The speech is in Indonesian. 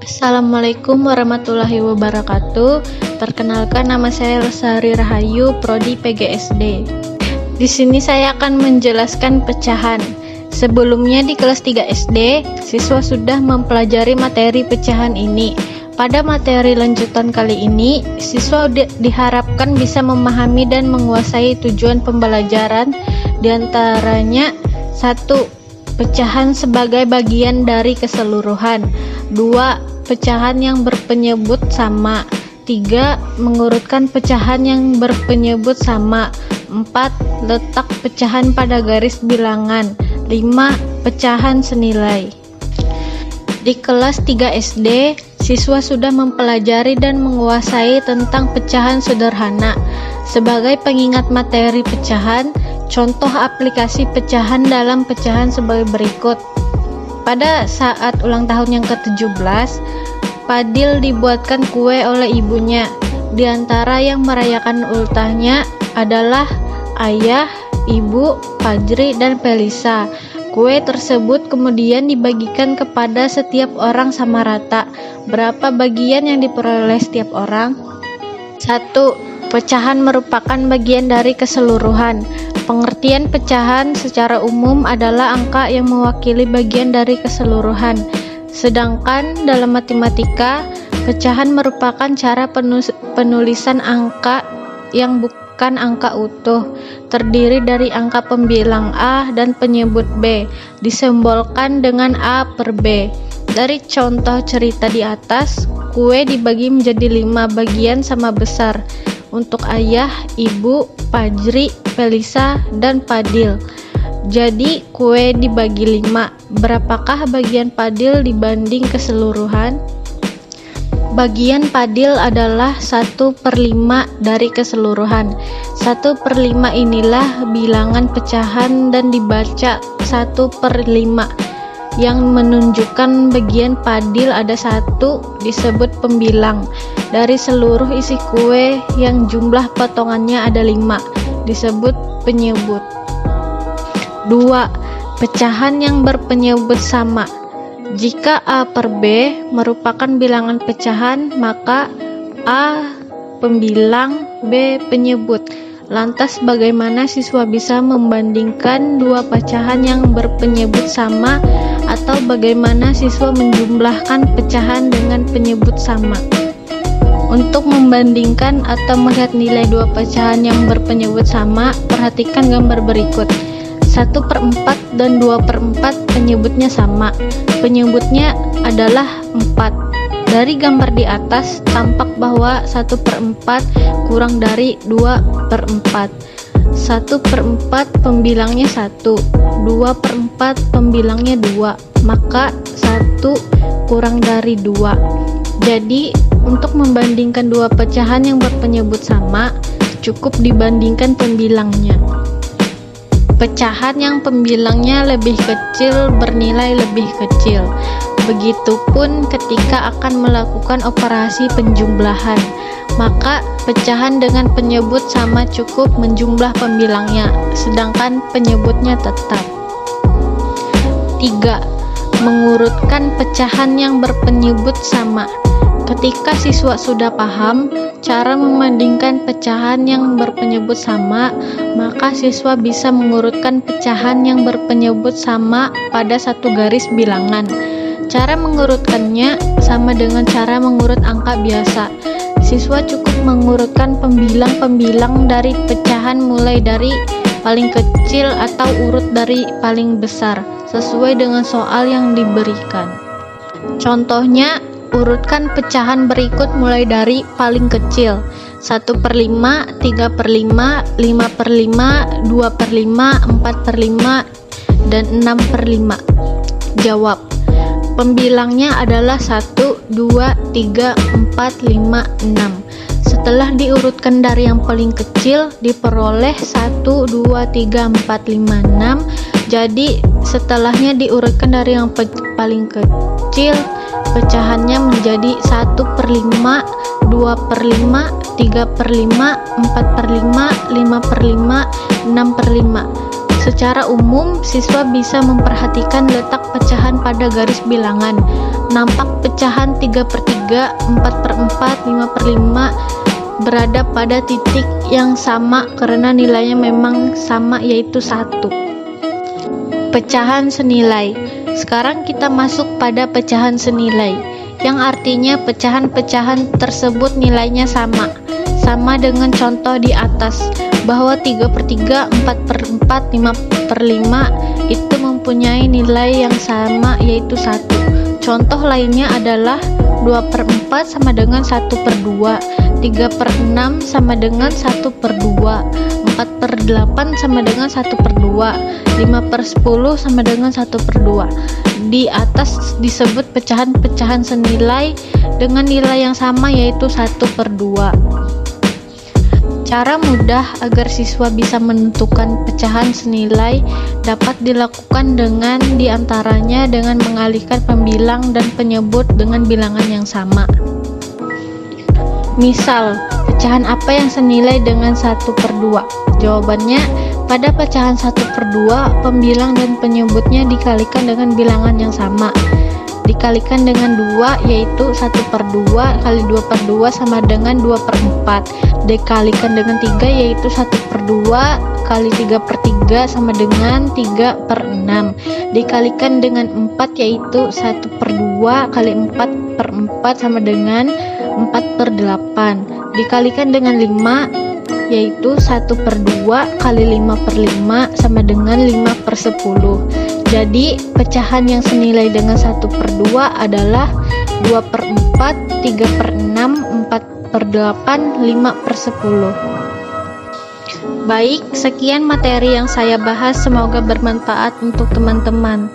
Assalamualaikum warahmatullahi wabarakatuh. Perkenalkan, nama saya Lestari Rahayu, Prodi PGSD. Di sini saya akan menjelaskan pecahan. Sebelumnya di kelas 3 SD, siswa sudah mempelajari materi pecahan ini. Pada materi lanjutan kali ini, siswa diharapkan bisa memahami dan menguasai tujuan pembelajaran, diantaranya 1. Pecahan sebagai bagian dari keseluruhan. 2. Pecahan yang berpenyebut sama. 3. Mengurutkan pecahan yang berpenyebut sama. 4. Letak pecahan pada garis bilangan. 5. Pecahan senilai. Di kelas 3 SD, siswa sudah mempelajari dan menguasai tentang pecahan sederhana. Sebagai pengingat materi pecahan, contoh aplikasi pecahan dalam pecahan sebagai berikut. Pada saat ulang tahun yang ke-17, Fadil dibuatkan kue oleh ibunya. Di antara yang merayakan ultahnya adalah ayah, ibu, Fajri, dan Felisa. Kue tersebut kemudian dibagikan kepada setiap orang sama rata. Berapa bagian yang diperoleh setiap orang? 1. Pecahan merupakan bagian dari keseluruhan. Pengertian pecahan secara umum adalah angka yang mewakili bagian dari keseluruhan. Sedangkan dalam matematika, pecahan merupakan cara penulisan angka yang bukan angka utuh, terdiri dari angka pembilang A dan penyebut B, disimbolkan dengan A per B. Dari contoh cerita di atas, kue dibagi menjadi 5 bagian sama besar untuk ayah, ibu, Fajri, Felisa, dan Fadil. Jadi kue dibagi 5. Berapakah bagian Fadil dibanding keseluruhan? Bagian Fadil adalah 1/5 dari keseluruhan. 1/5 inilah bilangan pecahan dan dibaca 1/5 yang menunjukkan bagian Fadil ada 1 disebut pembilang. Dari seluruh isi kue yang jumlah potongannya ada 5 disebut penyebut. 2. Pecahan yang berpenyebut sama. Jika A per B merupakan bilangan pecahan, maka A pembilang, B penyebut. Lantas bagaimana siswa bisa membandingkan dua pecahan yang berpenyebut sama, atau bagaimana siswa menjumlahkan pecahan dengan penyebut sama? Untuk membandingkan atau melihat nilai dua pecahan yang berpenyebut sama, perhatikan gambar berikut. 1/4 dan 2/4 penyebutnya sama. Penyebutnya adalah 4. Dari gambar di atas tampak bahwa 1/4 kurang dari 2/4. 1/4 pembilangnya 1, 2/4 pembilangnya 2, maka 1 kurang dari 2. Jadi untuk membandingkan dua pecahan yang berpenyebut sama, cukup dibandingkan pembilangnya. Pecahan yang pembilangnya lebih kecil bernilai lebih kecil. Begitupun ketika akan melakukan operasi penjumlahan, maka pecahan dengan penyebut sama cukup menjumlah pembilangnya, sedangkan penyebutnya tetap. 3. Mengurutkan pecahan yang berpenyebut sama. Ketika siswa sudah paham cara membandingkan pecahan yang berpenyebut sama, maka siswa bisa mengurutkan pecahan yang berpenyebut sama pada satu garis bilangan. Cara mengurutkannya sama dengan cara mengurut angka biasa. Siswa cukup mengurutkan pembilang-pembilang dari pecahan mulai dari paling kecil atau urut dari paling besar, sesuai dengan soal yang diberikan. Contohnya, urutkan pecahan berikut mulai dari paling kecil: 1/5, 3/5, 5/5, 2/5, 4/5, dan 6/5. Jawab. Pembilangnya adalah 1, 2, 3, 4, 5, 6. Setelah diurutkan dari yang paling kecil, diperoleh 1, 2, 3, 4, 5, 6. Jadi setelahnya diurutkan dari yang paling kecil, pecahannya menjadi 1/5, 2/5, 3/5, 4/5, 5/5, 6/5. Secara umum, siswa bisa memperhatikan letak pecahan pada garis bilangan. nampak pecahan 3/3, 4/4, 5/5 berada pada titik yang sama karena nilainya memang sama, yaitu 1. Pecahan senilai. Sekarang kita masuk pada pecahan senilai, yang artinya pecahan-pecahan tersebut nilainya sama dengan contoh di atas, bahwa 3/3, 4/4, 5/5 itu mempunyai nilai yang sama, yaitu 1. Contoh lainnya adalah 2/4 sama dengan 1/2, 3/6 sama dengan 1/2, 4/8 sama dengan 1/2, 5/10 sama dengan 1/2. Di atas disebut pecahan-pecahan senilai dengan nilai yang sama, yaitu 1/2. Cara mudah agar siswa bisa menentukan pecahan senilai dapat dilakukan dengan diantaranya dengan mengalihkan pembilang dan penyebut dengan bilangan yang sama. Misal, pecahan apa yang senilai dengan 1/2? Jawabannya, pada pecahan 1/2, pembilang dan penyebutnya dikalikan dengan bilangan yang sama. Dikalikan dengan 2, yaitu 1/2 kali 2/2 sama dengan 2/4. Dikalikan dengan 3, yaitu 1/2 kali 3/3 sama dengan 3/6. Dikalikan dengan 4, yaitu 1/2 kali 4/4 sama dengan 4/8. Dikalikan dengan 5, yaitu 1/2 kali 5/5 sama dengan 5/10. Jadi pecahan yang senilai dengan 1/2 adalah 2/4, 3/6, 4/8, 5/10. Baik, sekian materi yang saya bahas, semoga bermanfaat untuk teman-teman.